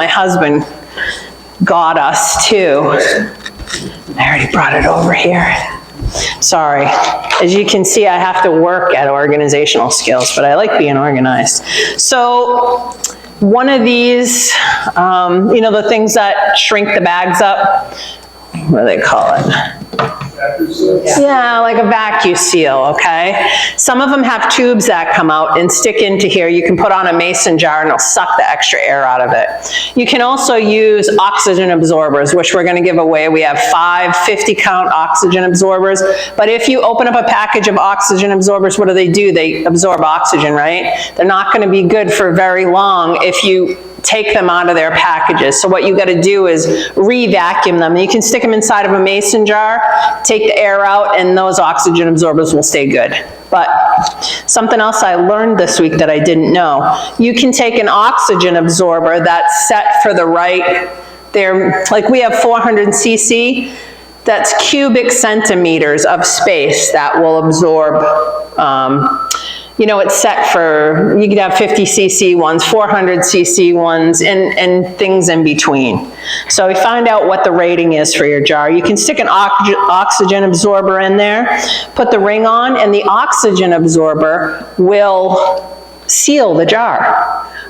my husband got us too. I already brought it over here. Sorry. As you can see, I have to work at organizational skills, but I like being organized. So one of these, you know, the things that shrink the bags up, what do they call it? Yeah, like a vacuum seal, okay? Some of them have tubes that come out and stick into here. You can put on a mason jar and it'll suck the extra air out of it. You can also use oxygen absorbers, which we're gonna give away. We have 5 50-count oxygen absorbers, but if you open up a package of oxygen absorbers, what do? They absorb oxygen, right? They're not gonna be good for very long if you take them out of their packages. So what you gotta do is re-vacuum them. You can stick them inside of a mason jar, take the air out, and those oxygen absorbers will stay good. But something else I learned this week that I didn't know, you can take an oxygen absorber that's set for the right, like we have 400 cc, that's cubic centimeters of space that will absorb, you know, it's set for, you could have 50 cc ones, 400 cc ones, and things in between. So we find out what the rating is for your jar. You can stick an oxygen absorber in there, put the ring on, and the oxygen absorber will seal the jar.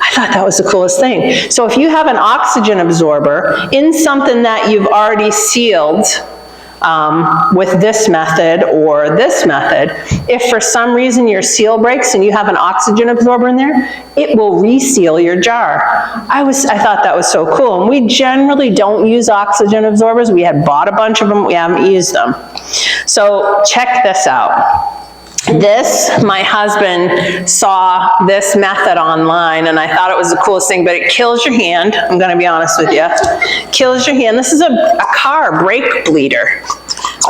I thought that was the coolest thing. So if you have an oxygen absorber in something that you've already sealed, with this method or this method, if for some reason your seal breaks and you have an oxygen absorber in there, it will reseal your jar. I thought that was so cool. And we generally don't use oxygen absorbers. We had bought a bunch of them, we haven't used them. So check this out. This, my husband saw this method online and I thought it was the coolest thing, but it kills your hand. I'm gonna be honest with you. Kills your hand. This is a car brake bleeder,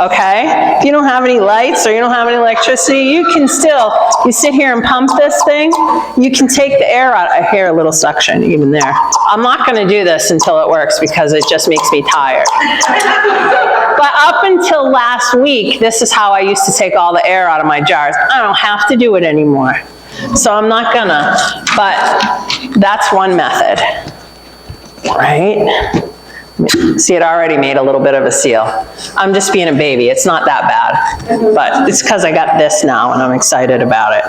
okay? If you don't have any lights or you don't have any electricity, you can still, you sit here and pump this thing, you can take the air out. I hear a little suction even there. I'm not gonna do this until it works because it just makes me tired. But up until last week, this is how I used to take all the air out of my jars. I don't have to do it anymore. So I'm not gonna, but that's one method, right? See, it already made a little bit of a seal. I'm just being a baby, it's not that bad, but it's because I got this now and I'm excited about it.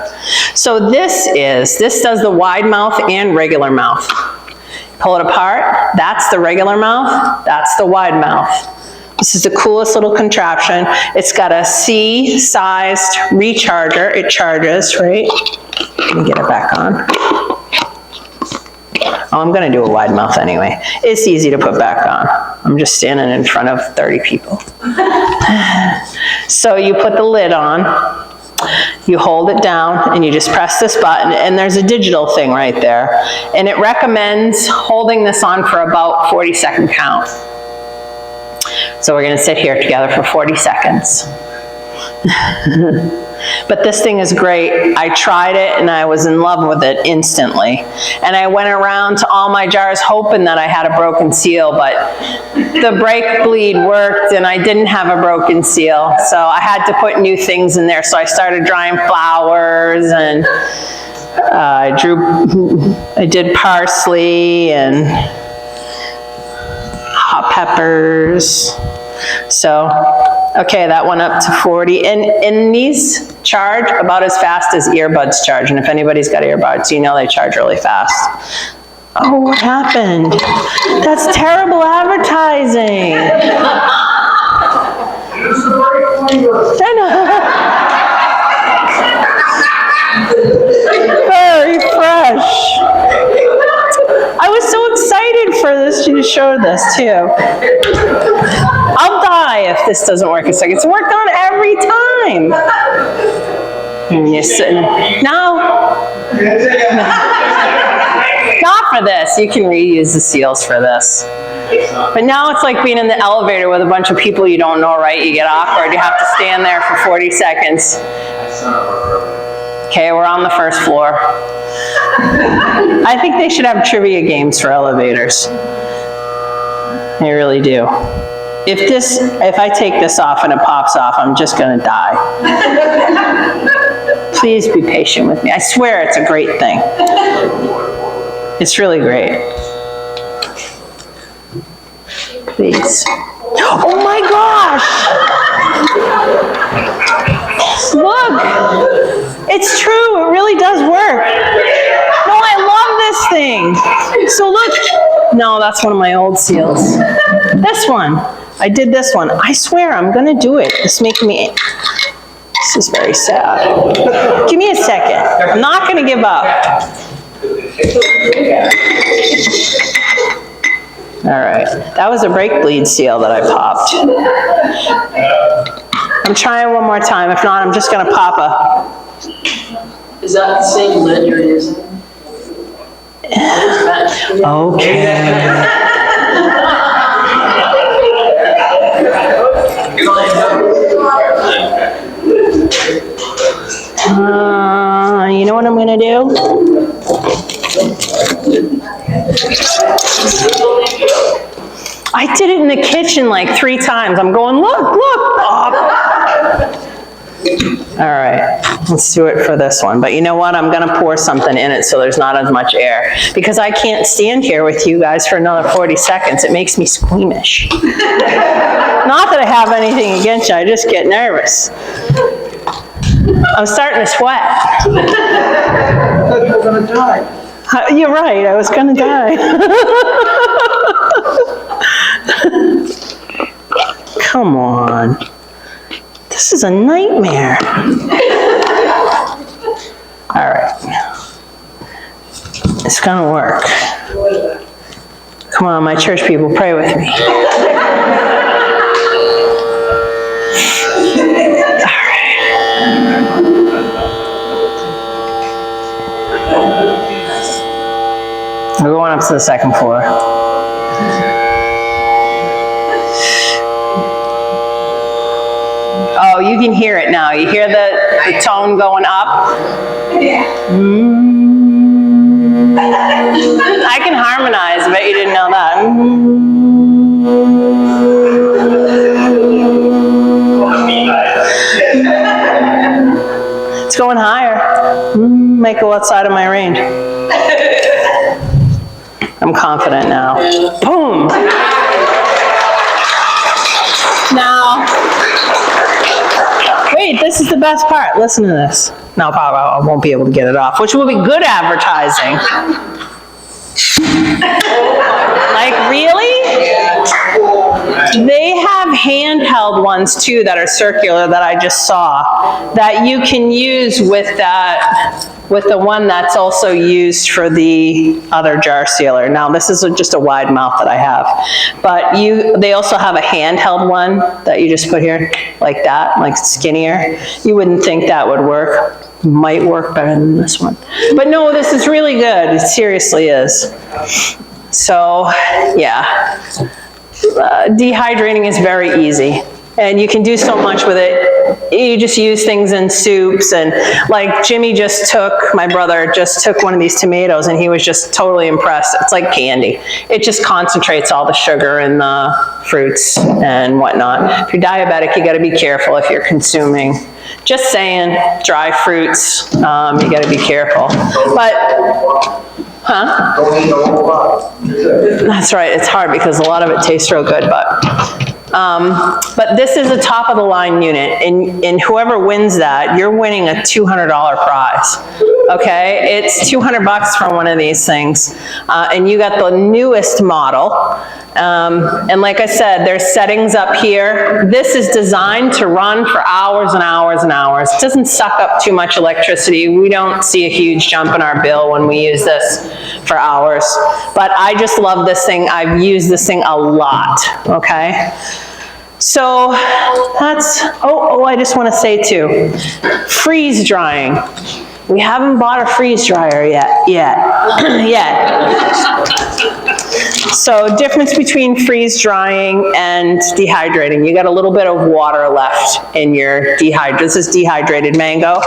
So this does the wide mouth and regular mouth. Pull it apart, that's the regular mouth, that's the wide mouth. This is the coolest little contraption. It's got a C-sized recharger. It charges, right? Let me get it back on. Oh, I'm gonna do a wide mouth anyway. It's easy to put back on. I'm just standing in front of 30 people. So you put the lid on, you hold it down, and you just press this button, and there's a digital thing right there. And it recommends holding this on for about 40-second count. So we're gonna sit here together for 40 seconds. But this thing is great. I tried it and I was in love with it instantly. And I went around to all my jars hoping that I had a broken seal, but the brake bleed worked and I didn't have a broken seal. So I had to put new things in there. So I started drying flowers and I did parsley and hot peppers. So, okay, that went up to 40. And these charge about as fast as earbuds charge. And if anybody's got earbuds, you know they charge really fast. Oh, what happened? That's terrible advertising. Very fresh. I was so excited for this to show this too. I'll die if this doesn't work a second. It's worked on every time. And you're sitting, no. Not for this. You can reuse the seals for this. But now it's like being in the elevator with a bunch of people you don't know, right? You get awkward. You have to stand there for 40 seconds. Okay, we're on the first floor. I think they should have trivia games for elevators. They really do. If I take this off and it pops off, I'm just gonna die. Please be patient with me. I swear it's a great thing. It's really great. please. Oh my gosh! Look, it's true, it really does work. No, I love this thing. So look, no, that's one of my old seals. This one, I did this one. I swear, I'm gonna do it. It's making me, this is very sad. Give me a second. I'm not gonna give up. All right, that was a brake bleed seal that I popped. I'm trying one more time. If not, I'm just gonna pop a. Is that the same lid you're using? Okay. You know what I'm gonna do? I did it in the kitchen like 3 times. I'm going, look, oh. All right, let's do it for this one. But you know what? I'm gonna pour something in it so there's not as much air. Because I can't stand here with you guys for another 40 seconds. It makes me squeamish. Not that I have anything against you, I just get nervous. I'm starting to sweat. I thought you were gonna die. You're right, I was gonna die. Come on. This is a nightmare. All right. It's gonna work. Come on, my church people, pray with me. We're going up to the second floor. Oh, you can hear it now. You hear the tone going up? Yeah. I can harmonize, I bet you didn't know that. It's going higher. Might go outside of my range. I'm confident now. Boom! Now, wait, this is the best part. Listen to this. No, probably I won't be able to get it off, which will be good advertising. Like, really? They have handheld ones too that are circular that I just saw that you can use with that, with the one that's also used for the other jar sealer. Now this is just a wide mouth that I have, but they also have a handheld one that you just put here like that, like skinnier. You wouldn't think that would work. Might work better than this one. But no, this is really good. It seriously is. So yeah, dehydrating is very easy. And you can do so much with it. You just use things in soups, and like Jimmy my brother just took one of these tomatoes and he was just totally impressed. It's like candy. It just concentrates all the sugar in the fruits and whatnot. If you're diabetic, you gotta be careful if you're consuming. Just saying, dry fruits, you gotta be careful. But, huh? That's right, it's hard because a lot of it tastes real good, but this is a top of the line unit, and whoever wins that, you're winning a $200 prize, okay? It's 200 bucks for one of these things, and you got the newest model, and like I said, there's settings up here. This is designed to run for hours and hours and hours. It doesn't suck up too much electricity. We don't see a huge jump in our bill when we use this for hours, but I just love this thing. I've used this thing a lot, okay? So that's, I just want to say too, freeze drying. We haven't bought a freeze dryer yet. So difference between freeze drying and dehydrating. You got a little bit of water left in your this is dehydrated mango.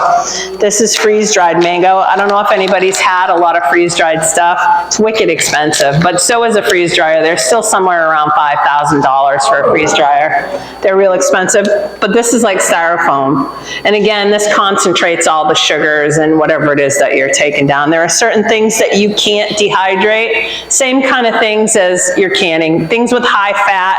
This is freeze dried mango. I don't know if anybody's had a lot of freeze dried stuff. It's wicked expensive, but so is a freeze dryer. They're still somewhere around $5,000 for a freeze dryer. They're real expensive, but this is like styrofoam. And again, this concentrates all the sugars and whatever it is that you're taking down. There are certain things that you can't dehydrate. Same kind of things cheeses you're canning, things with high fat.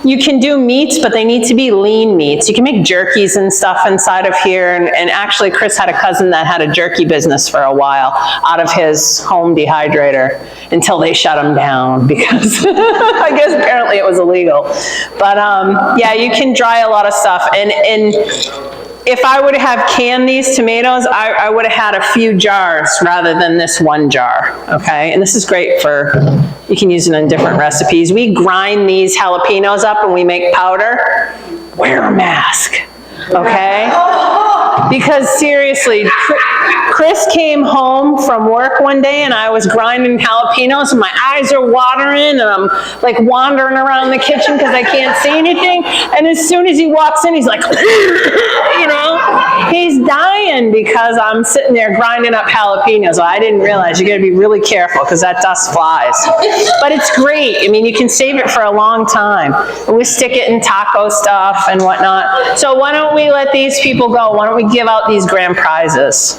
You can do meats, but they need to be lean meats. You can make jerkies and stuff inside of here, and actually Chris had a cousin that had a jerky business for a while out of his home dehydrator until they shut him down because I guess apparently it was illegal. But yeah, you can dry a lot of stuff, and if I would have canned these tomatoes, I would have had a few jars rather than this one jar, okay? And this is great for, you can use it in different recipes. We grind these jalapenos up and we make powder. Wear a mask, okay? Because seriously, Chris came home from work one day and I was grinding jalapenos and my eyes are watering and I'm like wandering around the kitchen because I can't see anything. And as soon as he walks in, he's like, you know, he's dying because I'm sitting there grinding up jalapenos. Well, I didn't realize you got to be really careful because that dust flies. But it's great. I mean, you can save it for a long time. And we stick it in taco stuff and whatnot. So why don't we let these people go? Why don't we give out these grand prizes?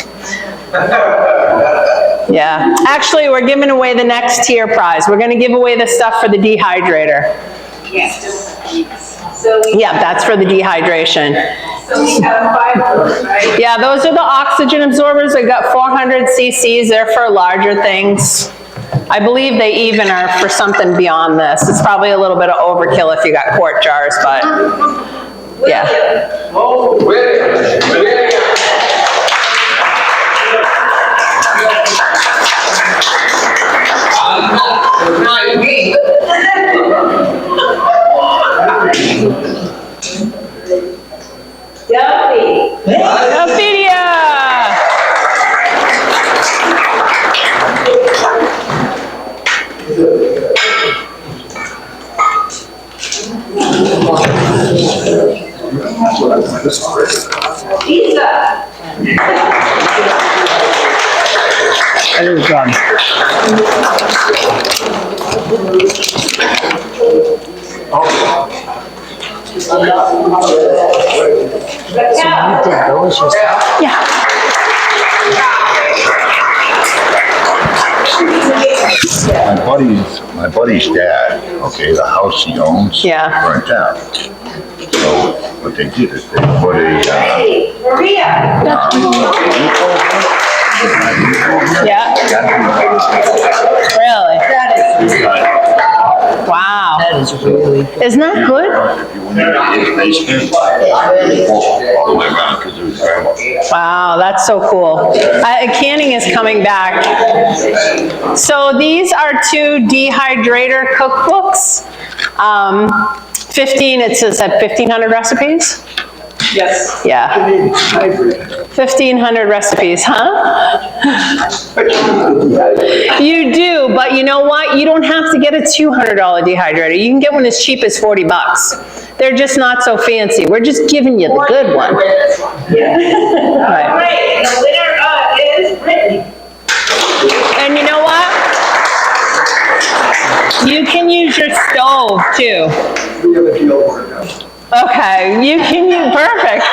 Yeah, actually we're giving away the next tier prize. We're going to give away the stuff for the dehydrator. Yes. So Yeah, that's for the dehydration. So we have 5 of those, right? Yeah, those are the oxygen absorbers. They've got 400 cc's. They're for larger things. I believe they even are for something beyond this. It's probably a little bit of overkill if you got quart jars, but yeah. Oh, William. Delphi. Ophelia! Lisa. It is done. Yeah. My buddy's dad, okay, the house he owns burnt down. So what they did is they put a Hey, Maria. Yeah. Really? Wow. That is really good. Isn't that good? if you went into his basement, all the way around because it was gravel. Wow, that's so cool. Canning is coming back. So these are 2 dehydrator cookbooks. 15, it says at 1,500 recipes? Yes. Yeah. 1,500 recipes, huh? You do, but you know what? You don't have to get a $200 dehydrator. You can get one as cheap as 40 bucks. They're just not so fancy. We're just giving you the good one. Right. All right, the winner is Brittany. And you know what? You can use your stove too. We have a deal worked out. Okay, you can use, perfect.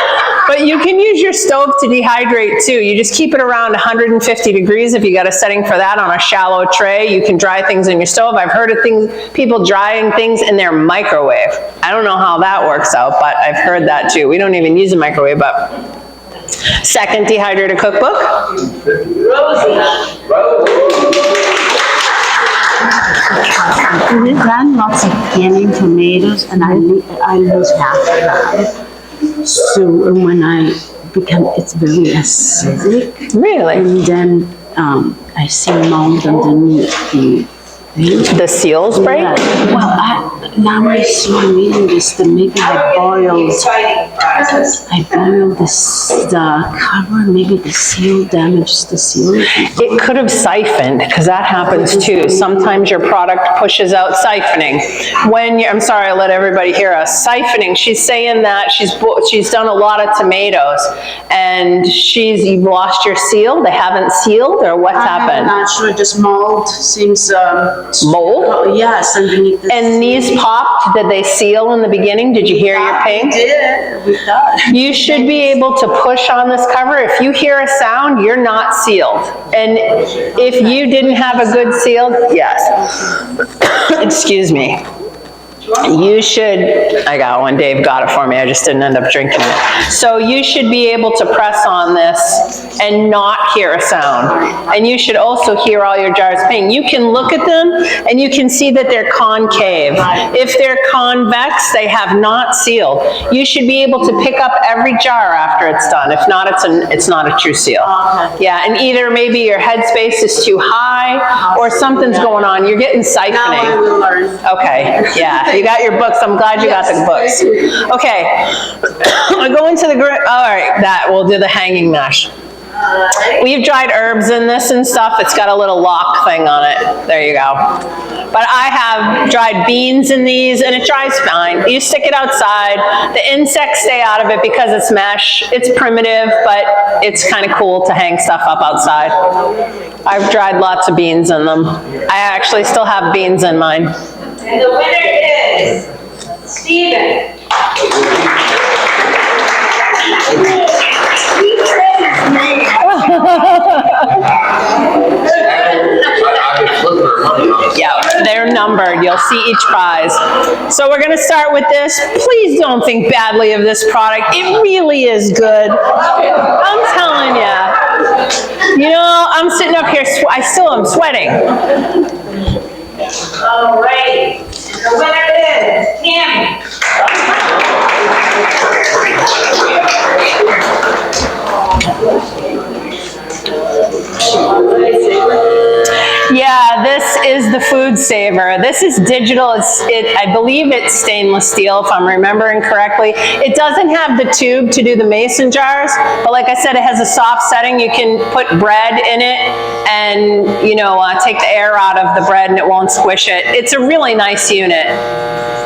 But you can use your stove to dehydrate too. You just keep it around 150 degrees if you got a setting for that on a shallow tray. You can dry things in your stove. I've heard of people drying things in their microwave. I don't know how that works out, but I've heard that too. We don't even use a microwave, but. Second dehydrator cookbook. We've done lots of canning tomatoes, and I lose half of that. So when I become, it's very acidic, Really? and then I see mold underneath the thing. The seals break? Yeah. Well, now I see I'm eating this, then maybe I boiled. Exciting process. I boiled the cover, maybe the seal damaged the seal. It could have siphoned, because that happens too. Sometimes your product pushes out siphoning. I'm sorry, I let everybody hear us. Siphoning, she's saying that she's done a lot of tomatoes, and you've lost your seal? They haven't sealed, or what's I'm happened? not sure, just mold seems, Mold? Oh, yes, underneath the. And these popped, did they seal in the beginning? Did you hear your ping? We did, we thought. You should be able to push on this cover. If you hear a sound, you're not sealed. And if you didn't have a good seal, yes. Excuse me. You should, I got one, Dave got it for me, I just didn't end up drinking it. So you should be able to press on this and not hear a sound. And you should also hear all your jars ping. You can look at them and you can see that they're concave. If they're convex, they have not sealed. You should be able to pick up every jar after it's done. If not, it's not a true seal. Yeah, and either maybe your headspace is too high or something's going on. You're getting siphoning. Now I will learn. Okay, yeah, you got your books. I'm glad you got the books. Okay, I go into the, all right, we'll do the hanging mash. We've dried herbs in this and stuff. It's got a little lock thing on it. There you go. But I have dried beans in these and it dries fine. You stick it outside. The insects stay out of it because it's mesh. It's primitive, but it's kind of cool to hang stuff up outside. I've dried lots of beans in them. I actually still have beans in mine. And the winner is Steven. Yeah, they're numbered. You'll see each prize. So we're going to start with this. Please don't think badly of this product. It really is good. I'm telling you. You know, I'm sitting up here, I still am sweating. All right. The winner is Tammy. Yeah, this is the Food Saver. This is digital. I believe it's stainless steel, if I'm remembering correctly. It doesn't have the tube to do the mason jars, but like I said, it has a soft setting. You can put bread in it and, you know, take the air out of the bread and it won't squish it. It's a really nice unit.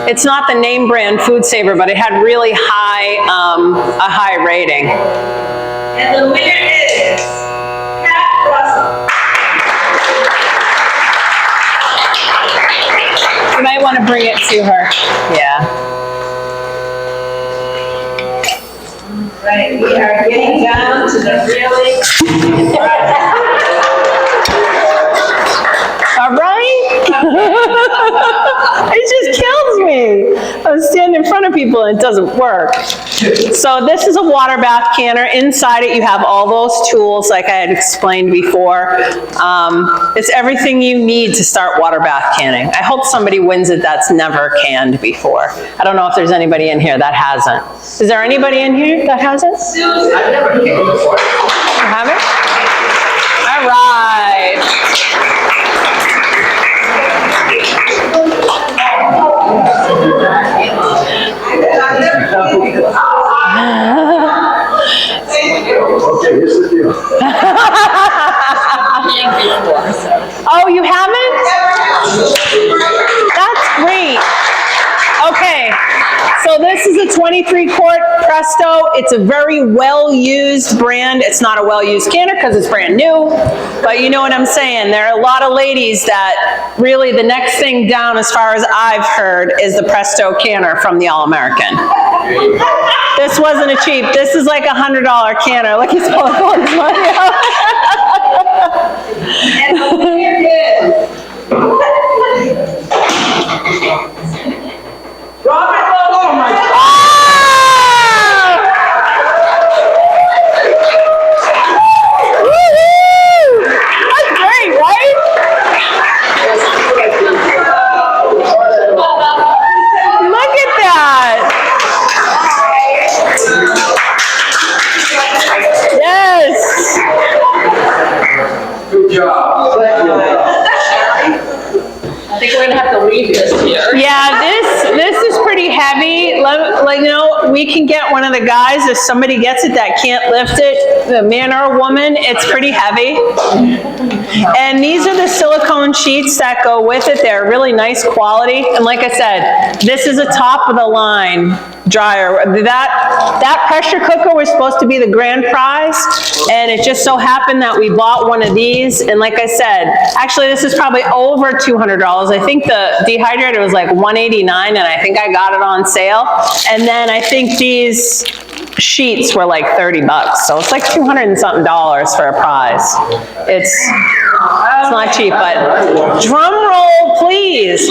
It's not the name brand Food Saver, but it had really high, a high rating. And the winner is Pat Russell. You might want to bring it to her. Yeah. Right, we are getting down to the really. All right? It just kills me. I stand in front of people and it doesn't work. So this is a water bath canner. Inside it you have all those tools like I had explained before. It's everything you need to start water bath canning. I hope somebody wins it that's never canned before. I don't know if there's anybody in here that hasn't. Is there anybody in here that hasn't? Susan. I've never came before. You haven't? All right. Okay, here's the deal. Oh, you haven't? That's great. Okay, so this is a 23 quart Presto. It's a very well-used brand. It's not a well-used canner because it's brand new, but you know what I'm saying. There are a lot of ladies that really the next thing down as far as I've heard is the Presto canner from the All-American. This wasn't a cheap, this is like $100 canner. Look, he's pulling his money out. And the winner is Robert Lowe. Oh my God. Woo-hoo! That's great, right? Look at that. Yes. Good job. Thank you. I think we're gonna have to leave this here. Yeah, this is pretty heavy. Like, you know, we can get one of the guys, if somebody gets it that can't lift it, a man or a woman, it's pretty heavy. And these are the silicone sheets that go with it. They're really nice quality. And like I said, this is a top of the line dryer. That pressure cooker was supposed to be the grand prize, and it just so happened that we bought one of these, and like I said, actually this is probably over $200. I think the dehydrator was like $189, and I think I got it on sale. And then I think these sheets were like $30, so it's like $200 and something for a prize. It's not cheap, but drum roll, please.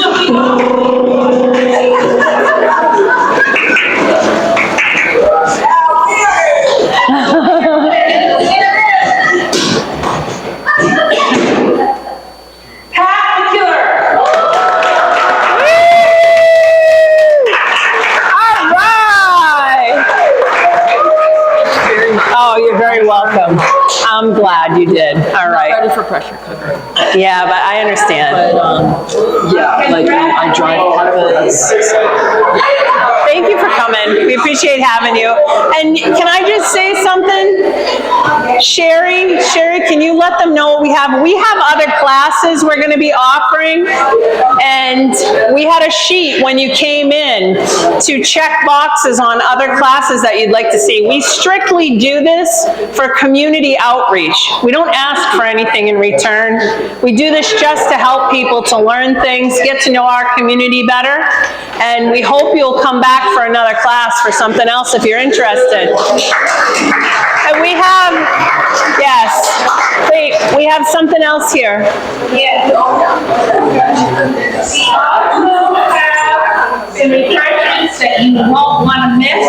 Oh, you're very welcome. I'm glad you did. All right. Ready for pressure cooker. Yeah, but I understand. But, yeah, like I drive part of it as Thank you for coming. We appreciate having you. And can I just say something? Sherry, can you let them know what we have? We have other classes we're going to be offering. And we had a sheet when you came in to check boxes on other classes that you'd like to see. We strictly do this for community outreach. We don't ask for anything in return. We do this just to help people to learn things, get to know our community better. And we hope you'll come back for another class for something else if you're interested. And we have, yes, wait, we have something else here. Yeah. We also have some refreshments that you won't want to miss.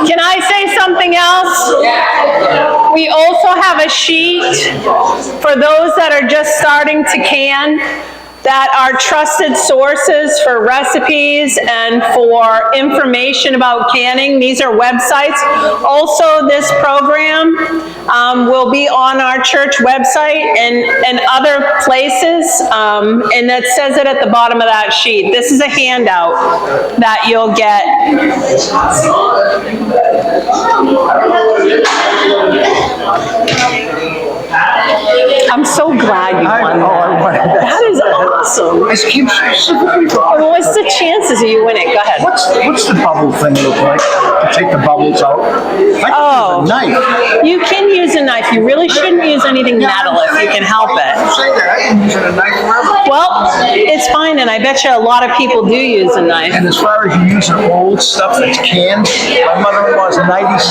Can I say something else? We also have a sheet for those that are just starting to can, that are trusted sources for recipes and for information about canning. These are websites. Also, this program will be on our church website and other places, and that says it at the bottom of that sheet. This is a handout that you'll get. I'm so glad you won that. That is awesome. Well, what's the chances of you winning? Go ahead. What's the bubble thing look like? To take the bubbles out? Oh. Like a knife. You can use a knife. You really shouldn't use anything metal if you can help it. Say that. I didn't use a knife forever. Well, it's fine, and I bet you a lot of people do use a knife. And as far as you using old stuff that's canned, my mother-in-law's 97.